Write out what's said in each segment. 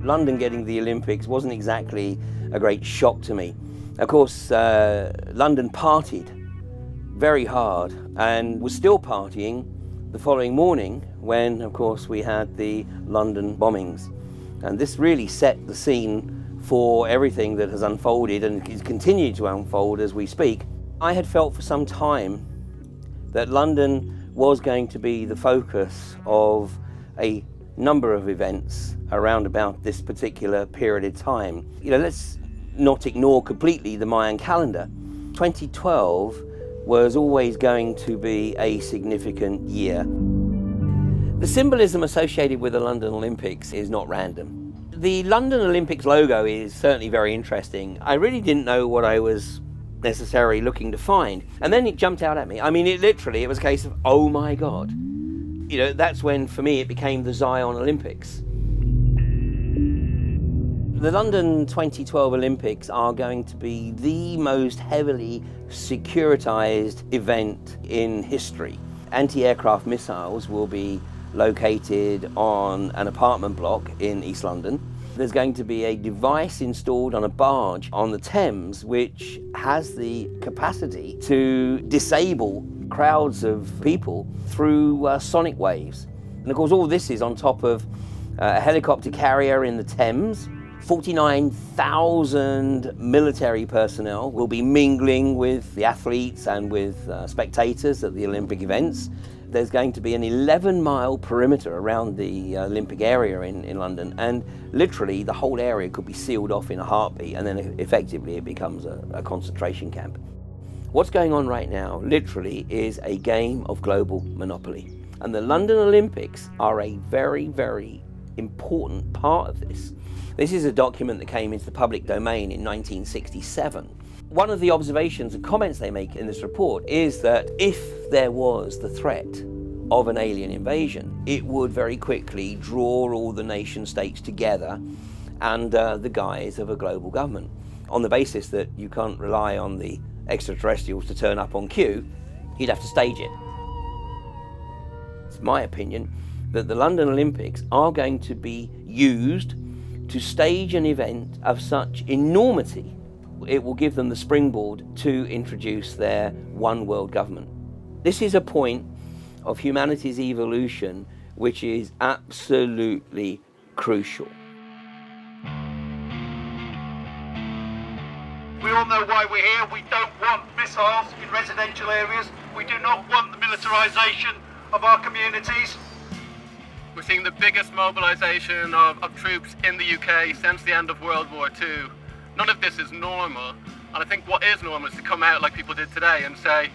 London getting the Olympics wasn't exactly a great shock to me. Of course, London partied very hard and was still partying the following morning when, of course, we had the London bombings. And this really set the scene for everything that has unfolded and is continuing to unfold as we speak. I had felt for some time that London was going to be the focus of a number of events around about this particular period of time. You know, let's not ignore completely the Mayan calendar. 2012 was always going to be a significant year. The symbolism associated with the London Olympics is not random. The London Olympics logo is certainly very interesting. I really didn't know what I was necessarily looking to find. And then it jumped out at me. I mean, it was a case of, oh my God. You know, that's when, for me, it became the Zion Olympics. The London 2012 Olympics are going to be the most heavily securitized event in history. Anti-aircraft missiles will be located on an apartment block in East London. There's going to be a device installed on a barge on the Thames which has the capacity to disable crowds of people through sonic waves. And of course all this is on top of a helicopter carrier in the Thames. 49,000 military personnel will be mingling with the athletes and with spectators at the Olympic events. There's going to be an 11-mile perimeter around the Olympic area in London, and literally the whole area could be sealed off in a heartbeat, and then effectively it becomes a concentration camp. What's going on right now literally is a game of global monopoly, and the London Olympics are a very, very important part of this. This is a document that came into the public domain in 1967. One of the observations and comments they make in this report is that if there was the threat of an alien invasion, it would very quickly draw all the nation states together under the guise of a global government. On the basis that you can't rely on the extraterrestrials to turn up on cue, you'd have to stage it. It's my opinion that the London Olympics are going to be used to stage an event of such enormity. It will give them the springboard to introduce their one world government. This is a point of humanity's evolution which is absolutely crucial. We all know why we're here. We don't want missiles in residential areas. We do not want the militarisation of our communities. We're seeing the biggest mobilisation of troops in the UK since the end of World War II. None of this is normal, and I think what is normal is to come out like people did today and say,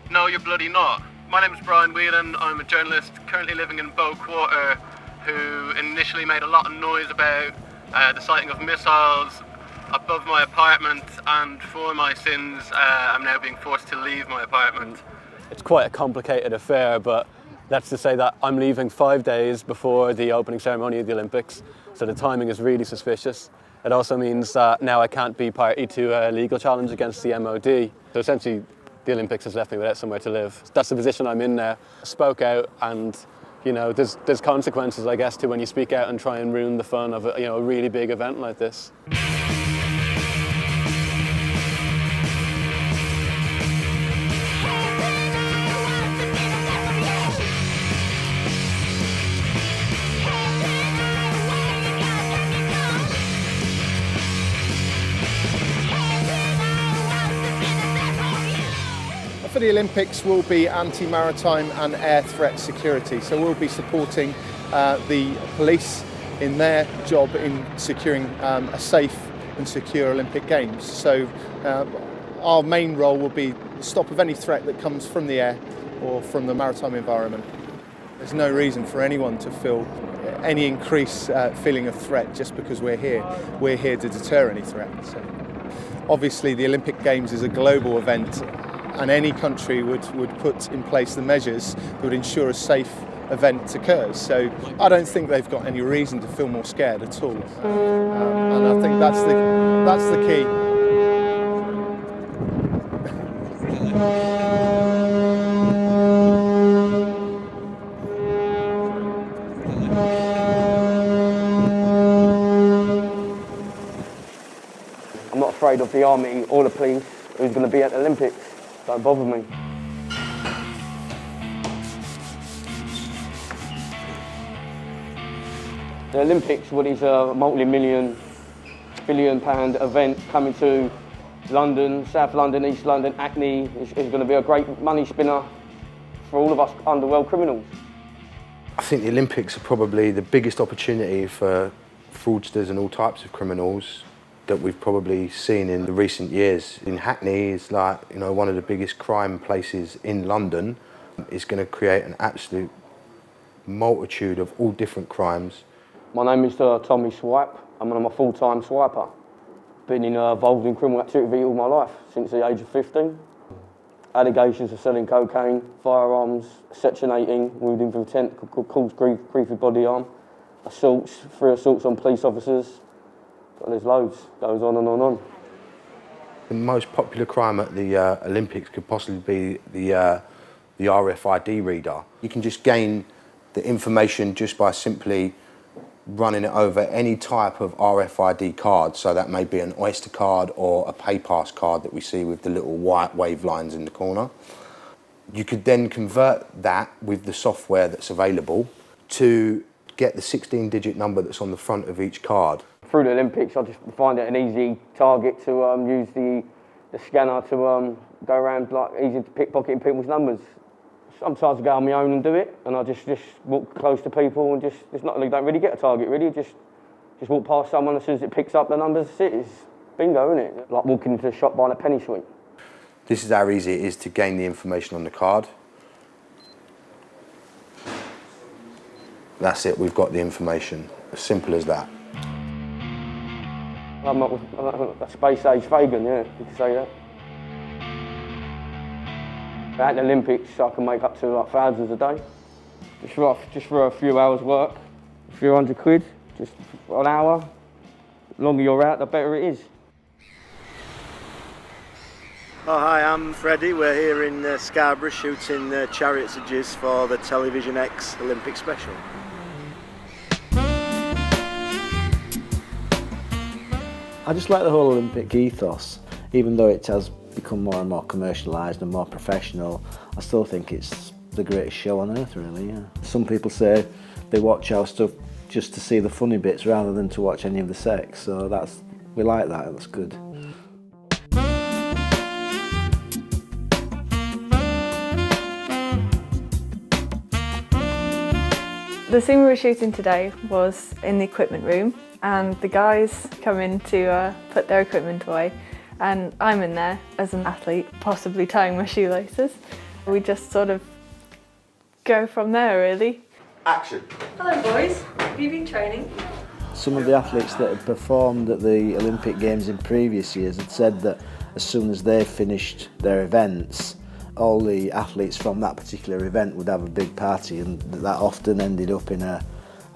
no, you're bloody not. My name is Brian Whelan. I'm a journalist currently living in Bow Quarter who initially made a lot of noise about the sighting of missiles above my apartment, and for my sins I'm now being forced to leave my apartment. It's quite a complicated affair, but that's to say that I'm leaving 5 days before the opening ceremony of the Olympics, so the timing is really suspicious. It also means that now I can't be party to a legal challenge against the MOD. So essentially, the Olympics has left me without somewhere to live. That's the position I'm in now. I spoke out, and you know, there's consequences, I guess, to when you speak out and try and ruin the fun of a really big event like this. For the Olympics, we'll be anti-maritime and air threat security. So we'll be supporting the police in their job in securing a safe and secure Olympic Games. So our main role will be the stop of any threat that comes from the air or from the maritime environment. There's no reason for anyone to feel any increased feeling of threat just because we're here. We're here to deter any threat. So obviously the Olympic Games is a global event, and any country would put in place the measures that would ensure a safe event occurs. So I don't think they've got any reason to feel more scared at all. And I think that's the key. afraid of the army or the police who's going to be at the Olympics. Don't bother me. The Olympics, what is a multi-million, billion-pound event coming to London, South London, East London, Hackney, is going to be a great money spinner for all of us underworld criminals. I think the Olympics are probably the biggest opportunity for fraudsters and all types of criminals that we've probably seen in the recent years. In Hackney, it's like, you know, one of the biggest crime places in London. It's going to create an absolute multitude of all different crimes. My name is Tommy Swipe. I'm a full-time swiper. Been involved in criminal activity all my life, since the age of 15. Allegations of selling cocaine, firearms, Section 18, wounding with intent, caused grief with body harm, assaults, 3 assaults on police officers. But there's loads, goes on and on and on. The most popular crime at the Olympics could possibly be the RFID reader. You can just gain the information just by simply running it over any type of RFID card, so that may be an Oyster card or a PayPass card that we see with the little white wave lines in the corner. You could then convert that with the software that's available to get the 16-digit number that's on the front of each card. Through the Olympics, I just find it an easy target to use the scanner to go around, like, easy to pickpocketing people's numbers. Sometimes I go on my own and do it, and I just walk close to people and it's not, you don't really get a target really, just walk past someone, as soon as it picks up the numbers, it's bingo, isn't it? Like walking into a shop buying a penny sweet. This is how easy it is to gain the information on the card. That's it, we've got the information. As simple as that. I'm a space-age Fagin, yeah, you could say that. At the Olympics, I can make up to like thousands a day. Just for a few hours work, a few £100, just for an hour. The longer you're out, the better it is. Oh, hi, I'm Freddie. We're here in Scarborough shooting Chariots of Jizz for the Television X Olympic special. I just like the whole Olympic ethos, even though it has become more and more commercialised and more professional. I still think it's the greatest show on earth, really. Yeah. Some people say they watch our stuff just to see the funny bits rather than to watch any of the sex, so we like that. That's good. The scene we were shooting today was in the equipment room, and the guys come in to put their equipment away, and I'm in there as an athlete, possibly tying my shoelaces. We just sort of go from there, really. Action. Hello boys, have you been training? Some of the athletes that had performed at the Olympic Games in previous years had said that as soon as they finished their events, all the athletes from that particular event would have a big party, and that often ended up in a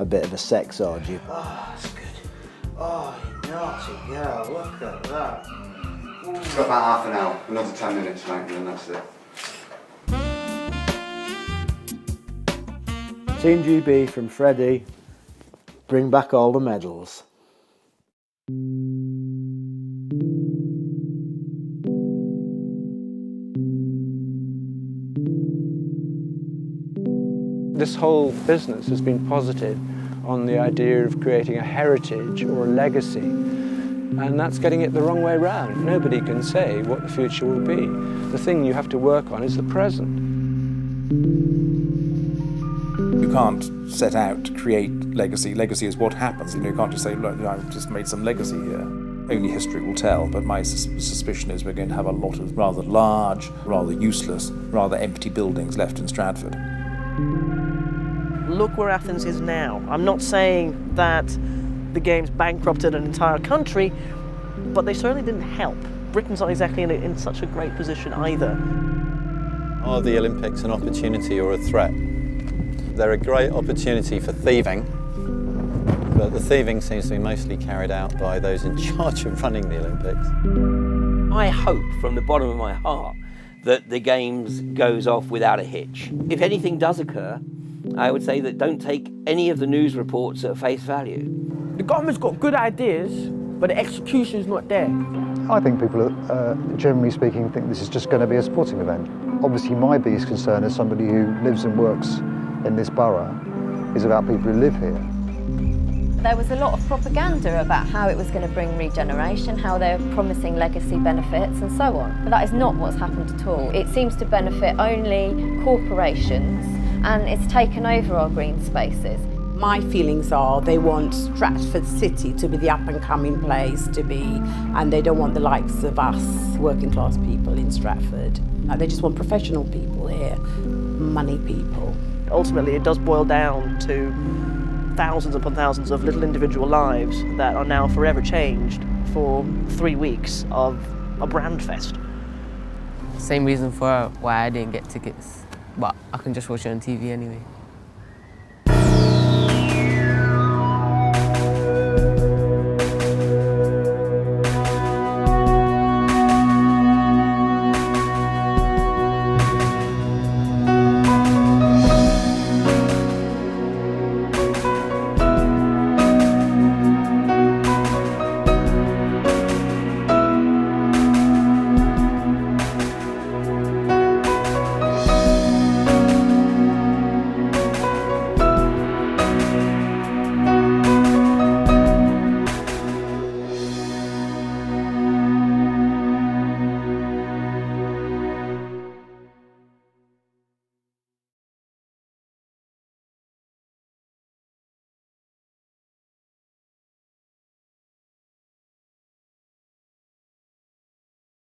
bit of a sex orgy. Oh, that's good. Oh, you naughty girl, look at that. It's got about half an hour, another 10 minutes, mate, and then that's it. Team GB from Freddie, bring back all the medals. This whole business has been posited on the idea of creating a heritage or a legacy, and that's getting it the wrong way round. Nobody can say what the future will be. The thing you have to work on is the present. You can't set out to create legacy. Legacy is what happens. You can't just say, look, I've just made some legacy here. Only history will tell, but my suspicion is we're going to have a lot of rather large, rather useless, rather empty buildings left in Stratford. Look where Athens is now. I'm not saying that the Games bankrupted an entire country, but they certainly didn't help. Britain's not exactly in such a great position either. Are the Olympics an opportunity or a threat? They're a great opportunity for thieving, but the thieving seems to be mostly carried out by those in charge of running the Olympics. I hope from the bottom of my heart that the Games goes off without a hitch. If anything does occur, I would say that don't take any of the news reports at face value. The government's got good ideas, but the execution's not there. I think people, generally speaking, think this is just going to be a sporting event. Obviously, my biggest concern as somebody who lives and works in this borough is about people who live here. There was a lot of propaganda about how it was going to bring regeneration, how they're promising legacy benefits and so on. But that is not what's happened at all. It seems to benefit only corporations, and it's taken over our green spaces. My feelings are they want Stratford City to be the up-and-coming place to be, and they don't want the likes of us, working-class people in Stratford. They just want professional people here, money people. Ultimately, it does boil down to thousands upon thousands of little individual lives that are now forever changed for 3 weeks of a brand fest. Same reason for why I didn't get tickets, but I can just watch it on TV anyway.